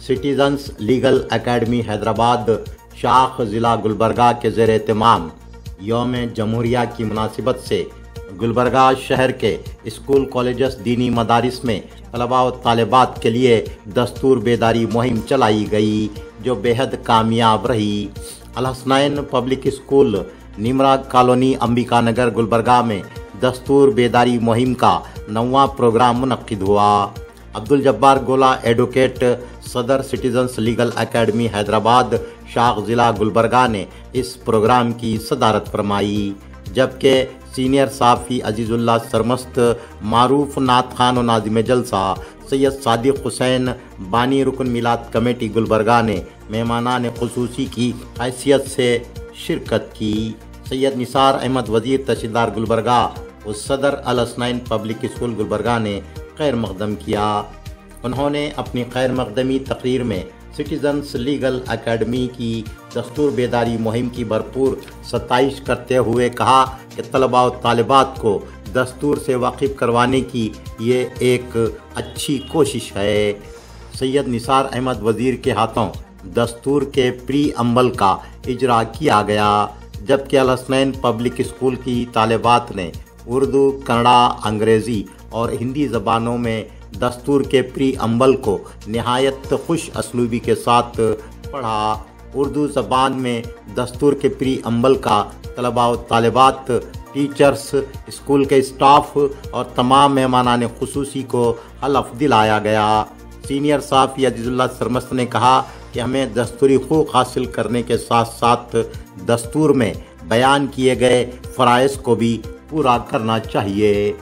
Citizens legal academy Hyderabad शाख ज़िला गुलबर्गा के ज़ेर एहतमाम यौम जमहूरिया की मुनासिबत से गुलबर्गा शहर के स्कूल कॉलेजेस दीनी मदारिस में तलबा व तालिबात के लिए दस्तूर बेदारी मुहिम चलाई गई जो बेहद कामयाब रही। Al Hasnain public school Nimra colony Ambika Nagar Gulbarga में दस्तूर बेदारी मुहिम का 9वां प्रोग्राम मुनक्किद हुआ। अब्दुल जब्बार गोला एडवोकेट सदर सिटीजन्स लीगल एकेडमी हैदराबाद शाख ज़िला गुलबर्गा ने इस प्रोग्राम की सदारत फरमाई, जबकि सीनियर साफ़ी अजीज़ुल्लाह सरमस्त मारूफ नात खान और नाज़िम जलसा सैयद सादिक हुसैन बानी रुकन मिलाद कमेटी गुलबर्गा ने मेहमानान ख़ुसूसी की हैसियत से शिरकत की। सैयद निसार अहमद वज़ीर तहसीलदार गुलबर्गा और सदर अल हसनैन पब्लिक स्कूल गुलबर्गा ने खैर मक़दम किया। उन्होंने अपनी खैर मक़दमी तकरीर में सिटीजन्स लीगल एकेडमी की दस्तूर बेदारी मुहिम की भरपूर सताइश करते हुए कहा कि तलबा और तालिबात को दस्तूर से वाकिफ़ करवाने की ये एक अच्छी कोशिश है। सैयद निसार अहमद वज़ीर के हाथों दस्तूर के प्री अम्बल का इजरा किया गया, जबकि अल हसनैन पब्लिक स्कूल की तालिबात ने उर्दू, कन्नड़ा, अंग्रेज़ी और हिंदी ज़बानों में दस्तूर के प्री अम्बल को नहायत खुश असलूबी के साथ पढ़ा। उर्दू ज़बान में दस्तूर के प्री अम्बल का तलबा व तालिबात, टीचर्स, स्कूल के स्टाफ और तमाम मेहमानान ख़ुसूसी को हलफ दिलाया गया। सीनियर साफ़ी अजीज़ुल्लाह सरमस्त ने कहा कि हमें दस्तूरी हुकूक़ हासिल करने के साथ साथ दस्तूर में बयान किए गए फ़राइज़ को भी पूरा करना चाहिए।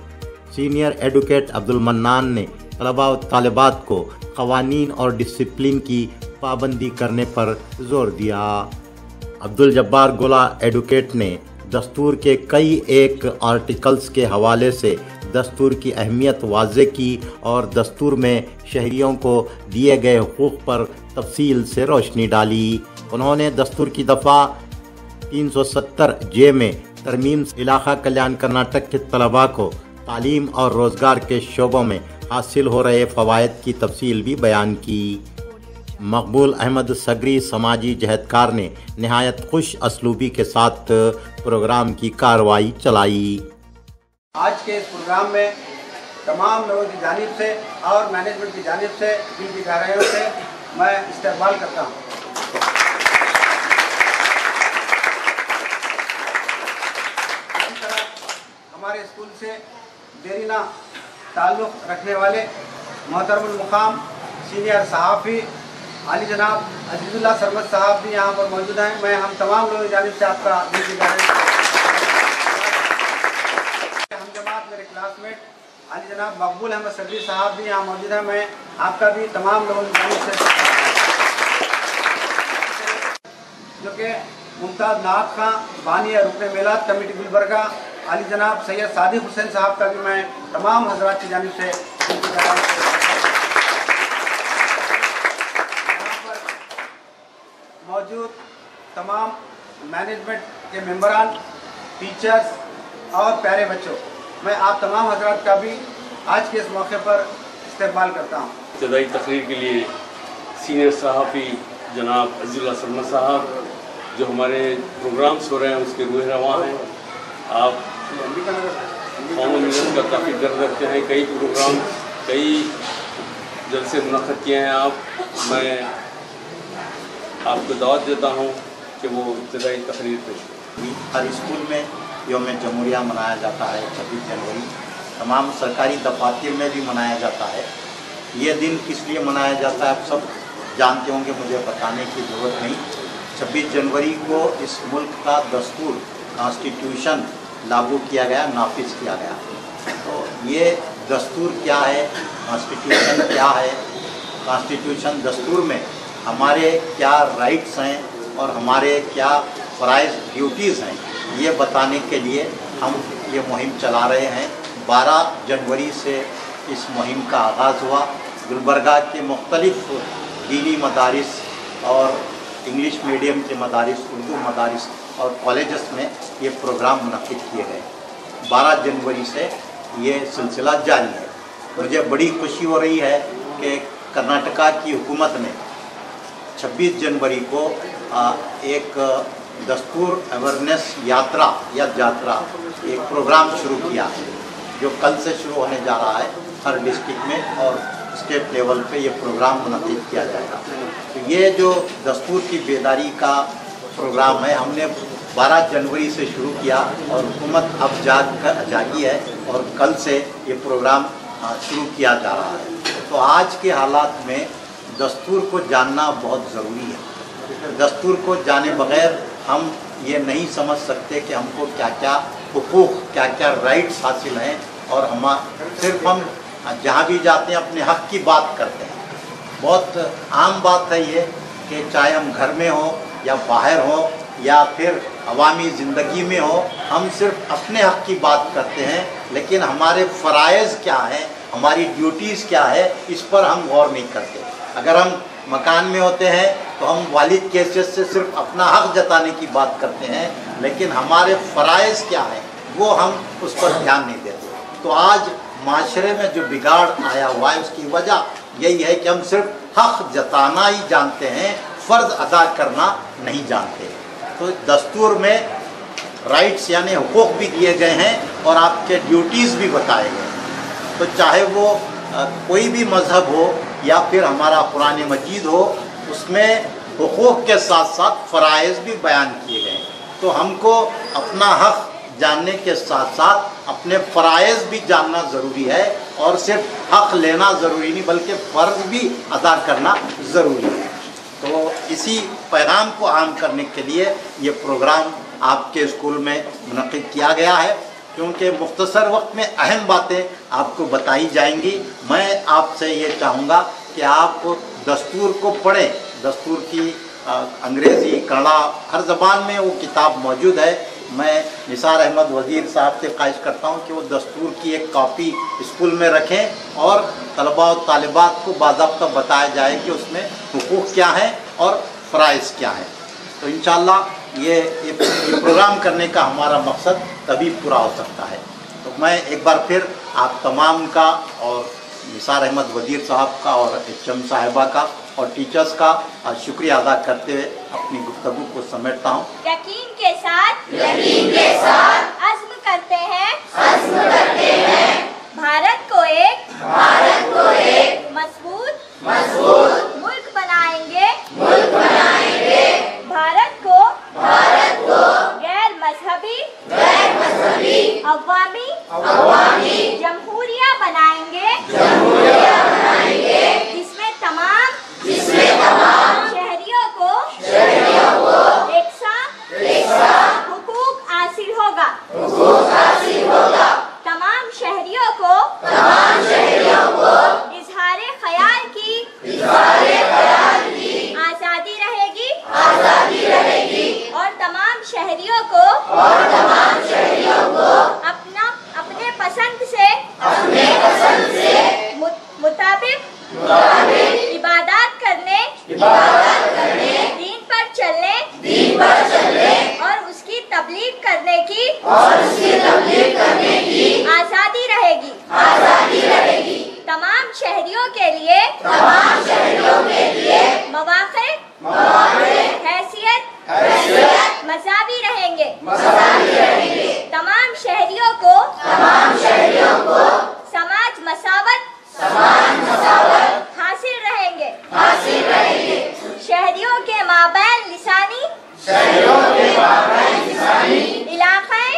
सीनियर एडवोकेट अब्दुल मन्नान ने तलबा व तालिबात को क़वानीन और डिसिप्लिन की पाबंदी करने पर जोर दिया। अब्दुल जब्बार गोला एडवोकेट ने दस्तूर के कई एक आर्टिकल्स के हवाले से दस्तूर की अहमियत वाज़े की और दस्तूर में शहरियों को दिए गए हुकूक़ पर तफसील से रोशनी डाली। उन्होंने दस्तूर की दफ़ा 370 जे में तरमीम इलाक़ा कल्याण कर्नाटक के तलबा को तालीम और रोज़गार के शोबों में हासिल हो रहे फ़वाइद की तफसील भी बयान की। मकबूल अहमद सगरी समाजी जहदकार ने नहायत खुश असलूबी के साथ प्रोग्राम की कार्रवाई चलाई। आज के इस प्रोग्राम में तमाम लोगों की जानिब से और मैनेजमेंट की जानिब से दिल की गहराइयों से मैं इस्तकबाल करता हूँ। इसी तरह हमारे स्कूल से देरीना ताल्लुक़ रखने वाले मोहतरमुल मुक़ाम सीनियर सहाफ़ी आली जनाब अजीज़ुल्लाह सरमस्त साहब भी यहाँ पर मौजूद हैं। मैं हम तमाम लोगों की जानिब से आपका दिल की गहराइयों से हम जमात मेरे क्लासमेट आली जनाब मकबूल अहमद सगरी साहब भी यहाँ मौजूद हैं। मैं आपका भी तमाम लोगों की जानिब से जो कि मुमताज़ नात खां बानी रुकन मिलाद कमेटी गुलबर्गा आली जनाब सैयद सादिक हुसैन साहब का भी मैं तमाम हज़रात की जानिब से मौजूद तमाम मैनेजमेंट के मेंबरान, टीचर्स और प्यारे बच्चों, मैं आप तमाम हज़रात का भी आज के इस मौके पर इस्तकबाल करता हूँ। इब्तदाई तकरीर के लिए सीनियर सहाफ़ी जनाब अजीज़ुल्लाह सरमस्त साहब जो हमारे प्रोग्राम्स हो रहे हैं उसके रूह रवां हैं। आप कौम मिलत का काफ़ी गर्व रखते हैं, कई प्रोग्राम कई जलसे मुनक़्क़द किए हैं आप। मैं आपको दावत देता हूँ कि वो इब्तदाई तकरीर पेश करें। हर स्कूल में यौम जमहूरिया मनाया जाता है 26 जनवरी, तमाम सरकारी दफातर में भी मनाया जाता है। ये दिन किस लिए मनाया जाता है आप सब जानते होंगे, मुझे बताने की ज़रूरत नहीं। 26 जनवरी को इस मुल्क का दस्तूर कॉन्स्टिट्यूशन लागू किया गया, नाफिज किया गया। तो ये दस्तूर क्या है, कॉन्स्टिट्यूशन क्या है, कॉन्स्टिट्यूशन दस्तूर में हमारे क्या राइट्स हैं और हमारे क्या फ़राइज़ ड्यूटीज़ हैं, ये बताने के लिए हम ये मुहिम चला रहे हैं। 12 जनवरी से इस मुहिम का आगाज़ हुआ। गुलबर्गा के मुख्तलिफ़ दीनी मदारिस और इंग्लिश मीडियम के मदारिस, उर्दू मदारिस और कॉलेजेस में ये प्रोग्राम मुनक़्क़िद किए गए। 12 जनवरी से ये सिलसिला जारी है। मुझे बड़ी खुशी हो रही है कि कर्नाटका की हुकूमत ने 26 जनवरी को एक दस्तूर अवेयरनेस यात्रा या एक प्रोग्राम शुरू किया है, जो कल से शुरू होने जा रहा है हर डिस्ट्रिक्ट में, और स्टेट लेवल पे ये प्रोग्राम मुनक़िद किया जाएगा। तो ये जो दस्तूर की बेदारी का प्रोग्राम है, हमने 12 जनवरी से शुरू किया और हुकूमत अब जागी है और कल से ये प्रोग्राम शुरू किया जा रहा है। तो आज के हालात में दस्तूर को जानना बहुत ज़रूरी है। दस्तूर को जाने बग़ैर हम ये नहीं समझ सकते कि हमको क्या क्या हुकूक़, क्या क्या राइट्स हासिल हैं, और सिर्फ हम जहाँ भी जाते हैं अपने हक़ की बात करते हैं। बहुत आम बात है ये कि चाहे हम घर में हो या बाहर हो या फिर अवामी ज़िंदगी में हो, हम सिर्फ अपने हक़ की बात करते हैं, लेकिन हमारे फ़राइज़ क्या हैं, हमारी ड्यूटीज़ क्या है, इस पर हम गौर नहीं करते। अगर हम मकान में होते हैं तो हम वालिद की हैसियत से सिर्फ अपना हक़ जताने की बात करते हैं, लेकिन हमारे फ़राइज़ क्या हैं वो हम उस पर ध्यान नहीं देते। तो आज माशरे में जो बिगाड़ आया हुआ है उसकी वजह यही है कि हम सिर्फ हक़ जताना ही जानते हैं, फ़र्ज़ अदा करना नहीं जानते। तो दस्तूर में राइट्स यानी हुकूक़ भी दिए गए हैं और आपके ड्यूटीज़ भी बताए गए हैं। तो चाहे वो कोई भी मज़हब हो या फिर हमारा कुरान मजीद हो, उसमें हुकूक़ के साथ साथ फ़राइज़ भी बयान किए गए हैं। तो हमको अपना हक़ जानने के साथ साथ अपने फ़राइज़ भी जानना ज़रूरी है, और सिर्फ हक़ लेना ज़रूरी नहीं बल्कि फ़र्ज़ भी अदा करना ज़रूरी है। तो इसी पैगाम को आम करने के लिए ये प्रोग्राम आपके स्कूल में मुनक़िद किया गया है, क्योंकि मुख्तसर वक्त में अहम बातें आपको बताई जाएंगी। मैं आपसे ये चाहूँगा कि आप दस्तूर को पढ़ें। दस्तूर की अंग्रेज़ी, कन्नड़ा, हर ज़बान में वो किताब मौजूद है। मैं निसार अहमद वज़ीर साहब से ख्वाहिश करता हूँ कि वो दस्तूर की एक कॉपी स्कूल में रखें और तलबा और तालिबात को बाज़ाब्ता बताया जाए कि उसमें हुकूक़ क्या हैं और फ़राइज़ क्या हैं। तो इंशाअल्लाह ये प्रोग्राम करने का हमारा मकसद तभी पूरा हो सकता है। तो मैं एक बार फिर आप तमाम का और निसार अहमद वज़ीर साहब का और HM साहिबा का और टीचर्स का शुक्रिया अदा करते हुए अपनी गुफ्तगू को समेटता हूँ। यकीन के साथ अज़्म करते हैं भारत को एक मजबूत मुल्क बनाएंगे। भारत को गैर मजहबी अवामी जमहूरिया बनाएंगे, जिसमें तमाम शहरियों को एकसा हुकूक हासिल होगा। तमाम शहरियों को इज़हारे ख़याल की आज़ादी रहेगी और तमाम शहरियों को अपने पसंद से मुताबिक इबादत करने, दीन पर चलने और उसकी तबलीग करने की आज़ादी रहेगी। तमाम शहरियों के लिए मौक़े, हैसियत, मज़ावी रहेंगे। तमाम शहरियों को समाज मसावत हासिल रहेंगे। शहरियों के माबैन लिसानी इलाक़ाई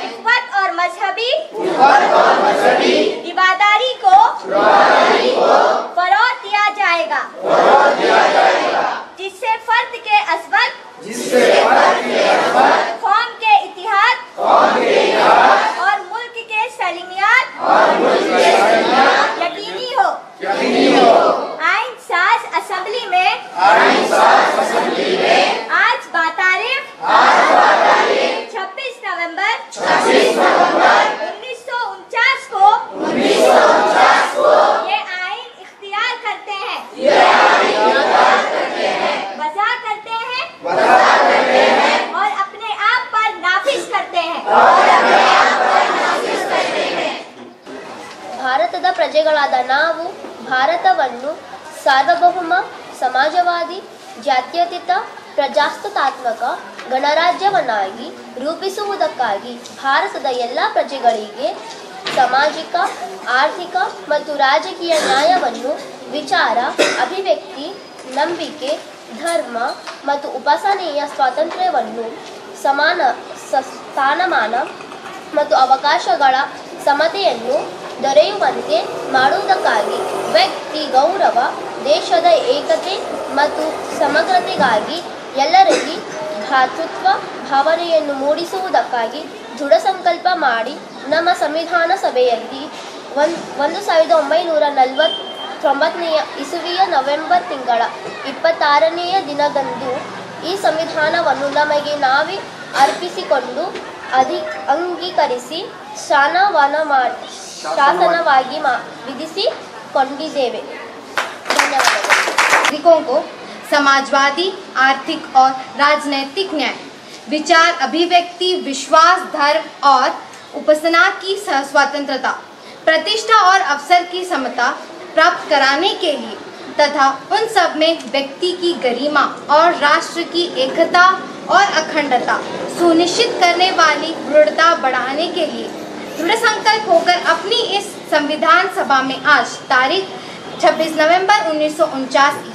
इख़्वत और मजहबी इबादारी को फ़रोग़ दिया जाएगा, जिससे फ़र्द के असबत कौम के इत्तिहाद और मुल्क के सलीमियत यकीनी हो। आइन साज असेंबली में आज बातारीख 26 नवंबर 1949 को ये आइन इख्तियार करते हैं, वज़ा करते हैं और अपने आप पर नाफिज करते हैं। ಭಾರತದ ಪ್ರಜೆಗಳಾದ ನಾವು ಭಾರತವನ್ನು ಸಾರ್ವಭೌಮ ಸಮಾಜವಾದಿ ಜಾತ್ಯತೀತ ಪ್ರಜಾಸತ್ತಾತ್ಮಕ ಗಣರಾಜ್ಯವನ್ನಾಗಿ ರೂಪಿಸುವುದಕ್ಕಾಗಿ ಭಾರತದ ಎಲ್ಲ ಪ್ರಜೆಗಳಿಗೆ ಸಾಮಾಜಿಕ, ಆರ್ಥಿಕ ಮತ್ತು ರಾಜಕೀಯ ನ್ಯಾಯವನ್ನು, ವಿಚಾರ, ಅಭಿವ್ಯಕ್ತಿ, ನಂಬಿಕೆ, ಧರ್ಮ ಮತ್ತು ಉಪಾಸನೆಯ ಸ್ವಾತಂತ್ರ್ಯವನ್ನು, ಸಮಾನ ಸ್ಥಾನಮಾನ ಮತ್ತು ಅವಕಾಶಗಳ ಸಮತೆಯನ್ನು ದೊರೆಯುವಂತೆ ಮಾಡುವುದಕ್ಕಾಗಿ ವ್ಯಕ್ತಿ ಗೌರವ, ದೇಶದ ಏಕತೆ ಮತ್ತು ಸಮಗ್ರತೆಗಾಗಿ ಎಲ್ಲರಲ್ಲಿ ಭ್ರಾತೃತ್ವ ಭಾವನೆಯನ್ನು ಮೂಡಿಸುವುದಕ್ಕಾಗಿ ದೃಢ ಸಂಕಲ್ಪ ಮಾಡಿ ನಮ್ಮ ಸಂವಿಧಾನ ಸಭೆಯಲ್ಲಿ 1949 ಇಸವಿಯ ನವೆಂಬರ್ ತಿಂಗಳ 26ನೇ ದಿನದಂದು ಈ ಸಂವಿಧಾನವನ್ನು ನಮಗೆ ನಾವೇ ಅರ್ಪಿಸಿಕೊಂಡು ಅಂಗೀಕರಿಸಿ ಶಾಸನವಾಗಿ ವಿಧಿಸಿಕೊಂಡಿದ್ದೇವೆ. ಧನ್ಯವಾದಗಳು. नागरिकों को समाजवादी, आर्थिक और राजनैतिक न्याय, विचार अभिव्यक्ति, विश्वास, धर्म और उपासना की स्वतंत्रता, प्रतिष्ठा और अवसर की समता प्राप्त कराने के लिए तथा उन सब में व्यक्ति की गरिमा और राष्ट्र की एकता और अखंडता सुनिश्चित करने वाली दृढ़ता बढ़ाने के लिए दृढ़ संकल्प होकर अपनी इस संविधान सभा में आज तारीख 26 नवंबर 1949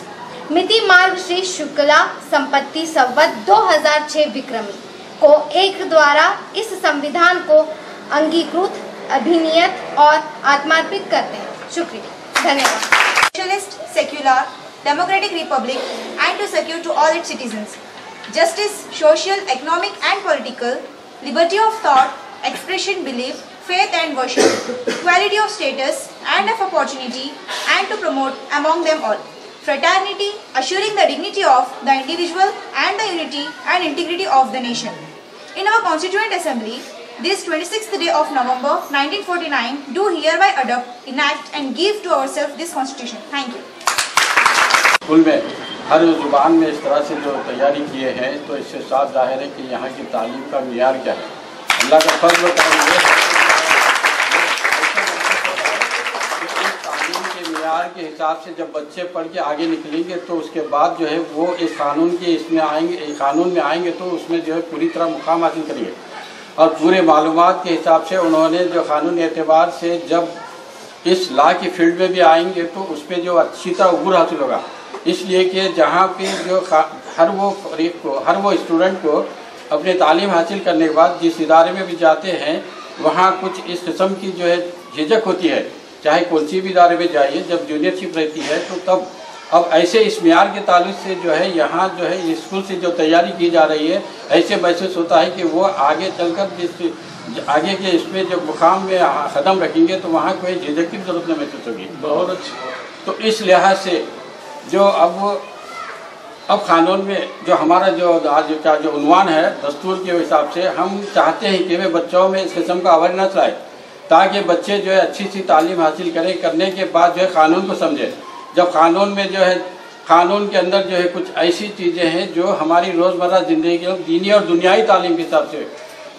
मिति मार्ग श्री शुक्ला संपत्ति संवत 2006 विक्रमी को एक द्वारा इस संविधान को अंगीकृत, अभिनीत और आत्मार्पित करते हैं. शुक्रिया. धन्यवाद. Socialist, secular, democratic republic and to secure to all its citizens justice, social, economic and political, liberty of thought, expression, belief, faith and worship, equality of status and of opportunity, and to promote among them all fraternity, assuring the dignity of the individual and the unity and integrity of the nation. In our Constituent Assembly, this 26th day of November 1949, do hereby adopt, enact and give to ourselves this Constitution. Thank you. School में हर ज़ुबान में इस तरह से जो तैयारी किए हैं तो इससे साफ जाहिर है कि यहाँ की तालीम का मियार क्या है. अल्लाह का फजल करेंगे मियार के हिसाब से जब बच्चे पढ़ के आगे निकलेंगे तो उसके बाद जो है वो इस कानून के कानून में आएंगे तो उसमें जो है पूरी तरह मुकाम हासिल करेंगे और पूरे मालूमात के हिसाब से उन्होंने जो कानूनी एतबार से जब इस लॉ की फील्ड में भी आएंगे तो उसमें जो अच्छी तरह उबूर हासिल होगा. इसलिए कि जहाँ पे जो हर वो स्टूडेंट को अपने तालीम हासिल करने के बाद जिस इदारे में भी जाते हैं वहाँ कुछ इस किस्म की जो है झिझक होती है. चाहे कौन सी भी इदारे में जाइए, जब जूनियरशिप रहती है तो तब अब ऐसे इस मियार के ताल्लुक से जो है यहाँ जो है स्कूल से जो तैयारी की जा रही है ऐसे महसूस होता है कि वो आगे चलकर जिस आगे के इसमें जो मुकाम में कदम रखेंगे तो वहाँ कोई झिझक की जरूरत नहीं महसूस होगी. बहुत अच्छी. तो इस लिहाज से जो अब कानून में जो हमारा जो आज का जो उन्वान है दस्तूर के हिसाब से हम चाहते हैं कि वे बच्चों में इस किस्म का अवेयरनेस लाए ताकि बच्चे जो है अच्छी सी तालीम हासिल करें. करने के बाद जो है कानून को समझें. जब कानून में जो है कानून के अंदर जो है कुछ ऐसी चीज़ें हैं जो हमारी रोज़मर्रा ज़िंदगी की दीनी और दुनियाई तालीम के हिसाब से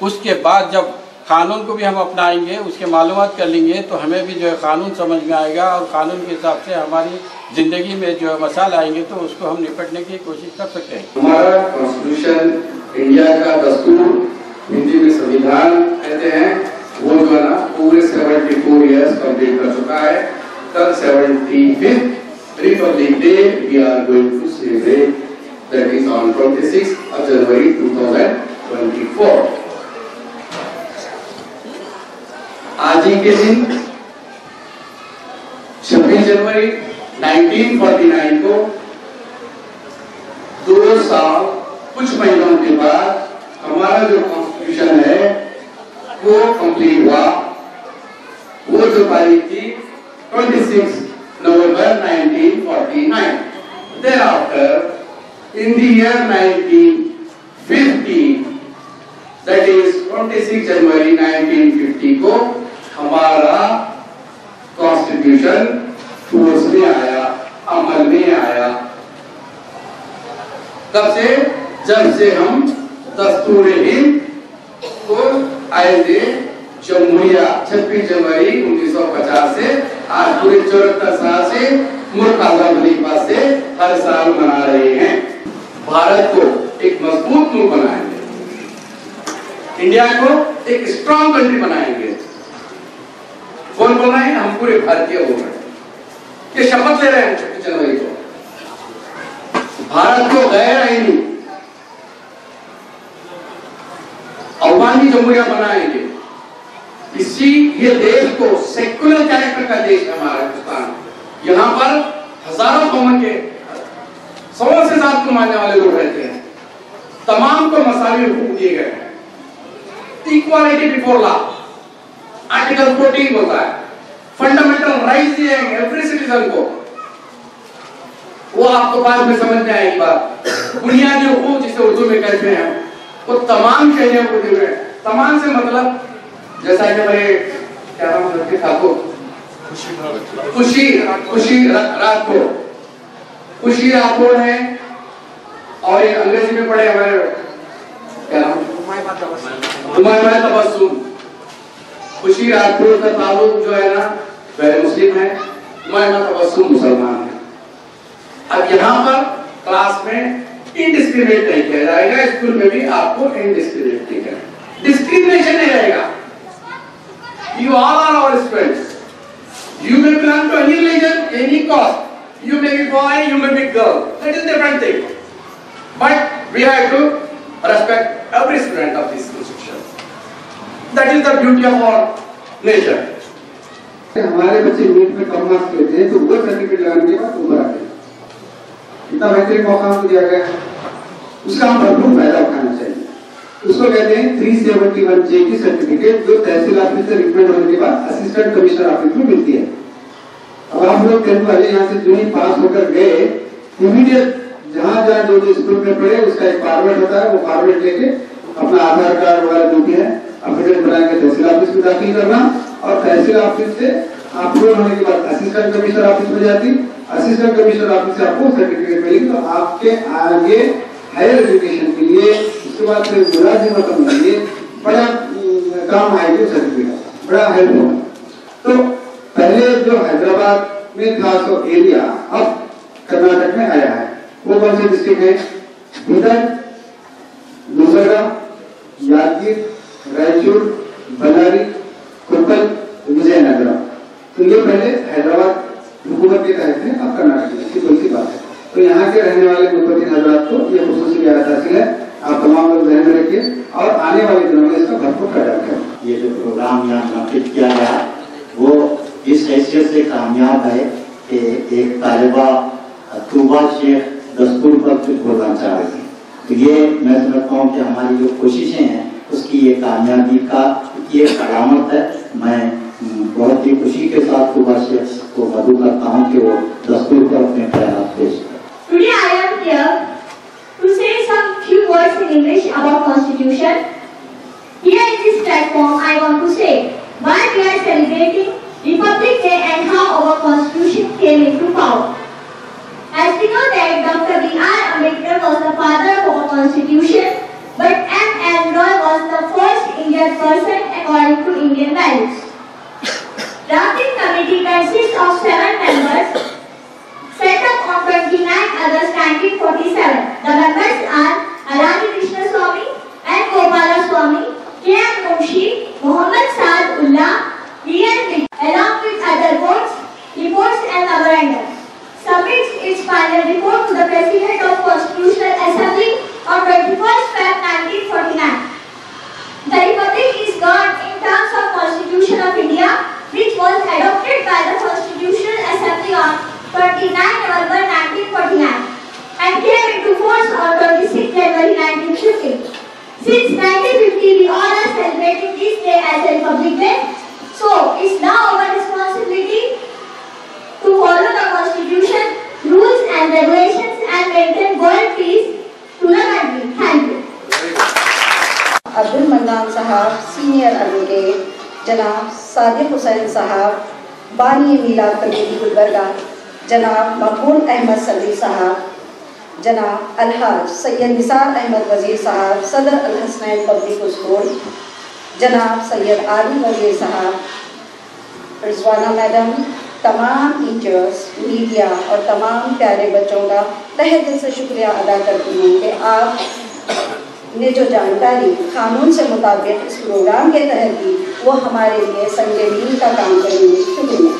उसके बाद जब कानून को भी हम अपनाएंगे उसके मालूमात कर लेंगे तो हमें भी जो है कानून समझ में आएगा और कानून के हिसाब से हमारी ज़िंदगी में जो है मसाइल आएंगे तो उसको हम निपटने की कोशिश कर सकते हैं. हमारा कॉन्स्टिट्यूशन इंडिया का दस्तूर हिंदी में संविधान कहते हैं वो जो है ना पूरे 74 इयर्स कंप्लीट कर चुका है. कल 75th republic day we are going to celebrate that is on 26th of January 2024. आज ही के दिन 26 जनवरी 1949 को 2 साल कुछ महीनों के बाद हमारा जो कॉन्स्टिट्यूशन है वो कंप्लीट हुआ. वो जो तारीख थी 26 November 1949. Thereafter, in the year 1950, that is 26 January 1950 को हमारा कॉन्स्टिट्यूशन फोर्स में आया, अमल में आया. तब से जब से हम दस्तूर हिंद को एज ए जमहूरिया 26 जनवरी 1950 से आज पूरे 74 साल से मुल्क आजाद होने के बाद से ہر سال منا رہے ہیں. بھارت کو ایک مضبوط ملک بنائیں گے, انڈیا کو ایک اسٹرانگ کنٹری بنائیں گے. کون بول رہے ہیں؟ ہم پورے بھارتیہ بول رہے ہیں. یہ شپت لے رہے ہیں 26 جنوری کو. بھارت کو غیر آئینی عوامی جمہوریہ بنائیں گے. یہ دیش کو سیکولر کیریکٹر کا دیش ہے ہمارا ہندوستان. یہاں پر ہزاروں قوموں کے 100 سے زیادہ کو ماننے والے لوگ رہتے ہیں. تمام کو مساوی حقوق دیے گئے ہیں. ایکوالٹی بیفور لا آرٹیکل 14 ہوتا ہے. فنڈامنٹل رائٹس دیے ہیں ایوری سٹیزن کو. وہ آپ کو بعد میں سمجھ میں آئے گی بات. بنیادی حقوق جسے اردو میں کہتے ہیں وہ تمام شہریوں کو دیے گئے. تمام سے مطلب جیسا کہ میرے کیا نام رکھے ٹھاکر خوشی راٹھور, خوشی راٹھور ہے, اور ایک انگریزی میں پڑھے ہمارے کیا نام ہمایوں تبسم. خوشی راٹھور کا تعلق جو ہے نا غیر مسلم ہے, ہمایوں تبسم مسلمان ہے. اب یہاں پر کلاس میں انڈسکریمنیٹ نہیں کیا جائے گا. اسکول میں بھی آپ کو انڈسکریمنیٹ نہیں کرنا, ڈسکریمنیشن نہیں رہے گا. You all are our students. You may belong to any religion, any caste. You may be boy, you may be girl. That is a different thing. But we have to respect every student of this institution. That is the beauty of our nature. ہمارے بچے net میں کم marks لیتے ہیں تو وہ certificate لگانے کے بعد اوپر آتے ہیں. اتنا بہترین موقع ہم کو دیا گیا ہے, اس کا ہم بھرپور فائدہ اٹھانا چاہیے. اس کو کہتے ہیں 371J کی سرٹیفکیٹ, جو تحصیل آفس سے ریکمنڈ ہونے کے بعد اسسٹنٹ کمشنر آفس میں ملتی ہے. اب آپ لوگ 10 والے یہاں سے جو ہی پاس ہو کر گئے, امیڈیٹ جہاں جہاں جو اسکول میں پڑھے اس کا ایک فارمیٹ ہوتا ہے, وہ فارمیٹ لے کے اپنا آدھار کارڈ وغیرہ جو بھی ہے اپڈیٹ بنا کے تحصیل آفس میں داخل کرنا, اور تحصیل آفس سے اپروو ہونے کے بعد اسسٹنٹ کمشنر آفس میں جاتی. اسسٹنٹ کمشنر آفس سے آپ کو سرٹیفکیٹ ملے گی, تو آپ کے آگے ہائر ایجوکیشن کے لیے اس کے بعد پھر ملازمت کے لیے بڑا کام آئے گی. سرٹیفکیٹ بڑا ہیلپ ہوگا. تو پہلے جو حیدرآباد میں تھا سو ایریا اب کرناٹک میں آیا ہے. وہ کون سے ڈسٹرکٹ ہے؟ بیدر, گلبرگہ, یادگیر, رائچور, بلاری, کوپل, وجے نگر. تو یہ پہلے حیدرآباد حکومت کے تحت ہے, اب کرناٹک میں. کوئی سی بات ہے. تو یہاں کے رہنے والے متوطن حضرات کو یہ خصوصی رعایت حاصل ہے. آپ تمام لوگ ذہن میں رکھیے اور آنے والے دنوں میں اس کا بھرپور فائدہ اٹھائیں. یہ جو پروگرام یہاں منعقد کیا گیا وہ اس حیثیت سے کامیاب ہے کہ ایک طالبہ طوبہ شیخ دستور پر کچھ بولنا چاہ رہی ہے. تو یہ میں سمجھتا ہوں کہ ہماری جو کوششیں ہیں اس کی یہ کامیابی کا یہ علامت ہے. میں بہت ہی خوشی کے ساتھ طوبہ شیخ کو مدعو کرتا ہوں کہ وہ دستور پر اپنے خیالات پیش کریں. Today I am here to say some few words in English about Constitution. Here in this platform I want to say why we are celebrating Republic Day and how our Constitution came into power. As we know that Dr. B.R. Ambedkar was the father of our Constitution, but M.N. Roy was the first Indian person according to Indian values. Drafting committee consists of 7 members set up on 29 August 1947. The members are Alani Krishna Swamy and Gopala Swamy, K.M. Munshi, Muhammad Saad Ullah, D.N. along with other boards, reports and memorandums. Submits its final report to the President of Constitutional Assembly on 21st February 1949. The Republic is governed in terms of Constitution of India, which was adopted by the Constitutional Assembly on 29 November 1949 and came into force on 26 January 1950. Since 1950, we all are celebrating this day as a Republic Day. So, it's now our responsibility to follow the Constitution, rules and regulations and maintain world peace to the country. Thank you. عبد المنان صاحب, senior advocate, جناب صادق حسین صاحب, بانی میلاد committee Gulbarga, جناب مقبول احمد صدری صاحب, جناب الحاج سید نثار احمد وزیر صاحب, صدر الحسنین پبلک اسکول, جناب سید عادل وزیر صاحب, رضوانہ میڈم, तमाम टीचर्स, मीडिया और तमाम प्यारे बच्चों का तहे दिल से शुक्रिया अदा करती हूँ कि आपने जो जानकारी कानून से मुताबिक इस प्रोग्राम के तहत दी वो हमारे लिए संग मील का काम करेंगे। शुक्रिया।